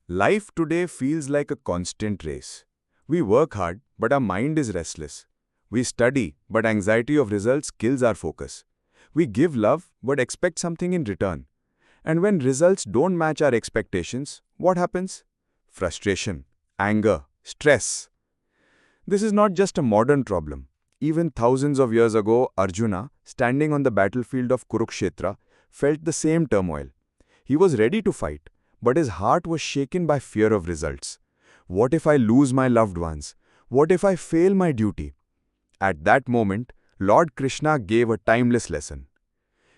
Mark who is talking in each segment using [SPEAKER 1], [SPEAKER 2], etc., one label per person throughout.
[SPEAKER 1] Life today feels like a constant race. We work hard, but our mind is restless. We study, but anxiety of results kills our focus. We give love, but expect something in return. And when results don't match our expectations, what happens? Frustration, anger, stress. This is not just a modern problem. Even thousands of years ago, Arjuna, standing on the battlefield of Kurukshetra, felt the same turmoil. He was ready to fight, but his heart was shaken by fear of results. What if I lose my loved ones? What if I fail my duty? At that moment, Lord Krishna gave a timeless lesson.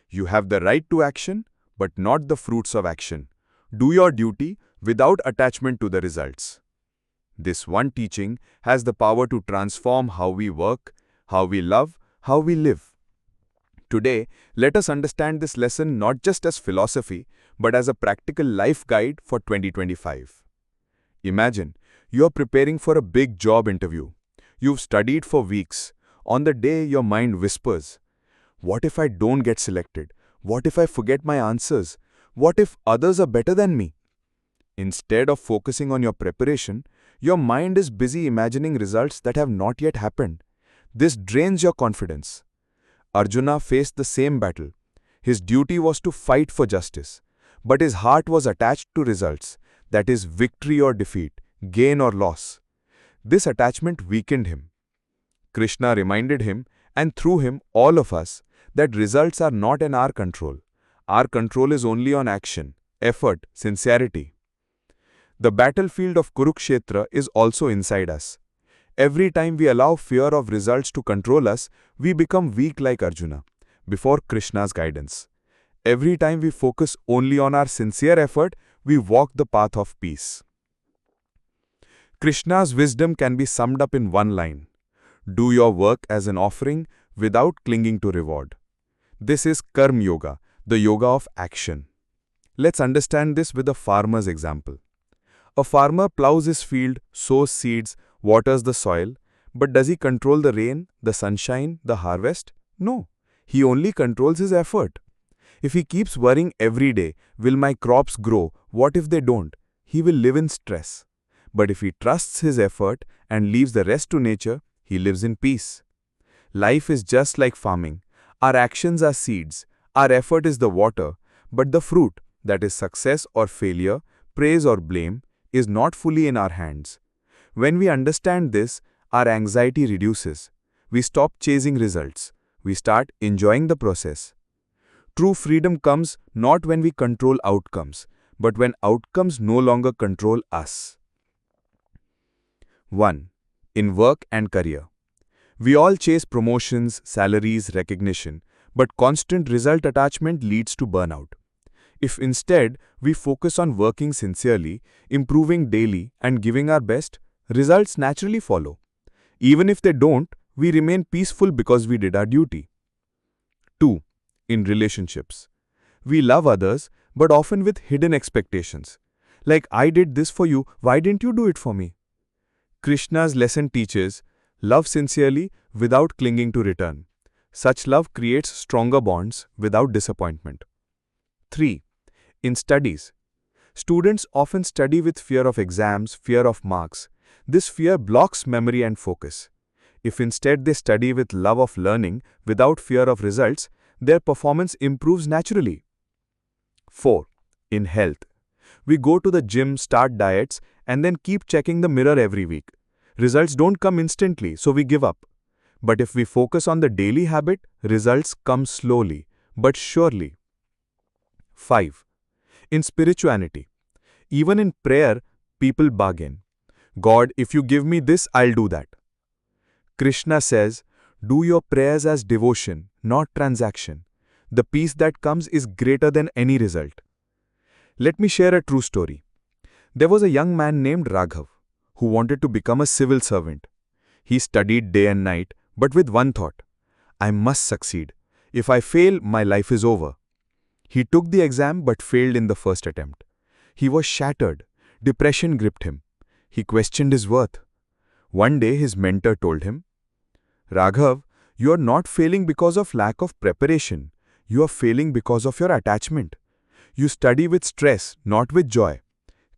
[SPEAKER 1] You have the right to action, but not the fruits of action. Do your duty without attachment to the results. This one teaching has the power to transform how we work, how we love, how we live. Today, let us understand this lesson not just as philosophy, but as a practical life guide for 2025. Imagine, you are preparing for a big job interview. You've studied for weeks. On the day, your mind whispers, "What if I don't get selected? What if I forget my answers? What if others are better than me?" Instead of focusing on your preparation, your mind is busy imagining results that have not yet happened. This drains your confidence. Arjuna faced the same battle. His duty was to fight for justice, but his heart was attached to results, that is, victory or defeat, gain or loss. This attachment weakened him. Krishna reminded him, and through him all of us, that results are not in our control. Our control is only on action, effort, sincerity. The battlefield of Kurukshetra is also inside us. Every time we allow fear of results to control us, we become weak like Arjuna, before Krishna's guidance. Every time we focus only on our sincere effort, we walk the path of peace. Krishna's wisdom can be summed up in one line. Do your work as an offering without clinging to reward. This is Karma Yoga, the yoga of action. Let's understand this with a farmer's example. A farmer plows his field, sows seeds, waters the soil, but does he control the rain, the sunshine, the harvest? No, he only controls his effort. If he keeps worrying every day, will my crops grow? What if they don't? He will live in stress. But if he trusts his effort and leaves the rest to nature, he lives in peace. Life is just like farming. Our actions are seeds, our effort is the water, but the fruit, that is success or failure, praise or blame, is not fully in our hands. When we understand this, our anxiety reduces. We stop chasing results. We start enjoying the process. True freedom comes not when we control outcomes, but when outcomes no longer control us. 1. In work and career. We all chase promotions, salaries, recognition, but constant result attachment leads to burnout. If instead we focus on working sincerely, improving daily, and giving our best, results naturally follow. Even if they don't, we remain peaceful because we did our duty. 2. In relationships. We love others, but often with hidden expectations. Like, I did this for you, why didn't you do it for me? Krishna's lesson teaches, love sincerely without clinging to return. Such love creates stronger bonds without disappointment. 3. In studies. Students often study with fear of exams, fear of marks. This fear blocks memory and focus. If instead they study with love of learning, without fear of results, their performance improves naturally. 4. In health. We go to the gym, start diets, and then keep checking the mirror every week. Results don't come instantly, so we give up. But if we focus on the daily habit, results come slowly, but surely. 5. In spirituality. Even in prayer, people bargain. God, if you give me this, I'll do that. Krishna says, do your prayers as devotion, not transaction. The peace that comes is greater than any result. Let me share a true story. There was a young man named Raghav who wanted to become a civil servant. He studied day and night, but with one thought, I must succeed. If I fail, my life is over. He took the exam but failed in the first attempt. He was shattered. Depression gripped him. He questioned his worth. One day his mentor told him, Raghav, you are not failing because of lack of preparation. You are failing because of your attachment. You study with stress, not with joy.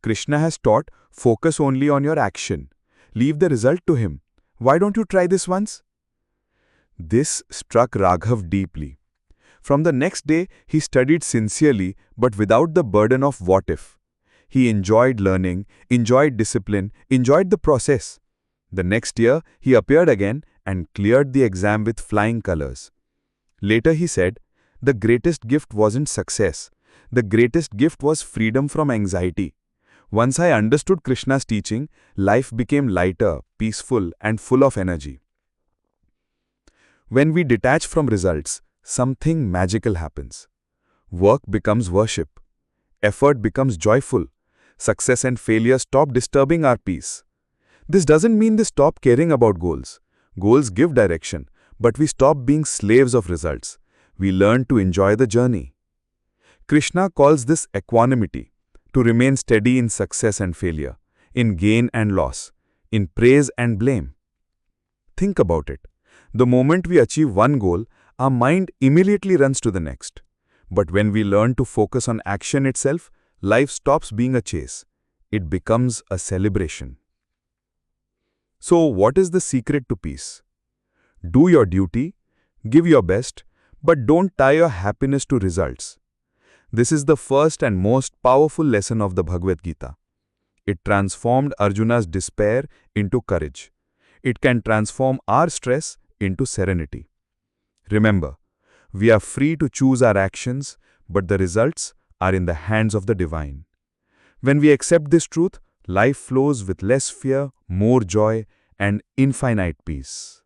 [SPEAKER 1] Krishna has taught, focus only on your action. Leave the result to him. Why don't you try this once? This struck Raghav deeply. From the next day, he studied sincerely but without the burden of what if. He enjoyed learning, enjoyed discipline, enjoyed the process. The next year, he appeared again and cleared the exam with flying colors. Later he said, the greatest gift wasn't success. The greatest gift was freedom from anxiety. Once I understood Krishna's teaching, life became lighter, peaceful, and full of energy. When we detach from results, something magical happens. Work becomes worship. Effort becomes joyful. Success and failure stop disturbing our peace. This doesn't mean they stop caring about goals. Goals give direction, but we stop being slaves of results. We learn to enjoy the journey. Krishna calls this equanimity, to remain steady in success and failure, in gain and loss, in praise and blame. Think about it. The moment we achieve one goal, our mind immediately runs to the next. But when we learn to focus on action itself, life stops being a chase. It becomes a celebration. So, what is the secret to peace? Do your duty, give your best, but don't tie your happiness to results. This is the first and most powerful lesson of the Bhagavad Gita. It transformed Arjuna's despair into courage. It can transform our stress into serenity. Remember, we are free to choose our actions, but the results are in the hands of the divine. When we accept this truth, life flows with less fear, more joy, and infinite peace.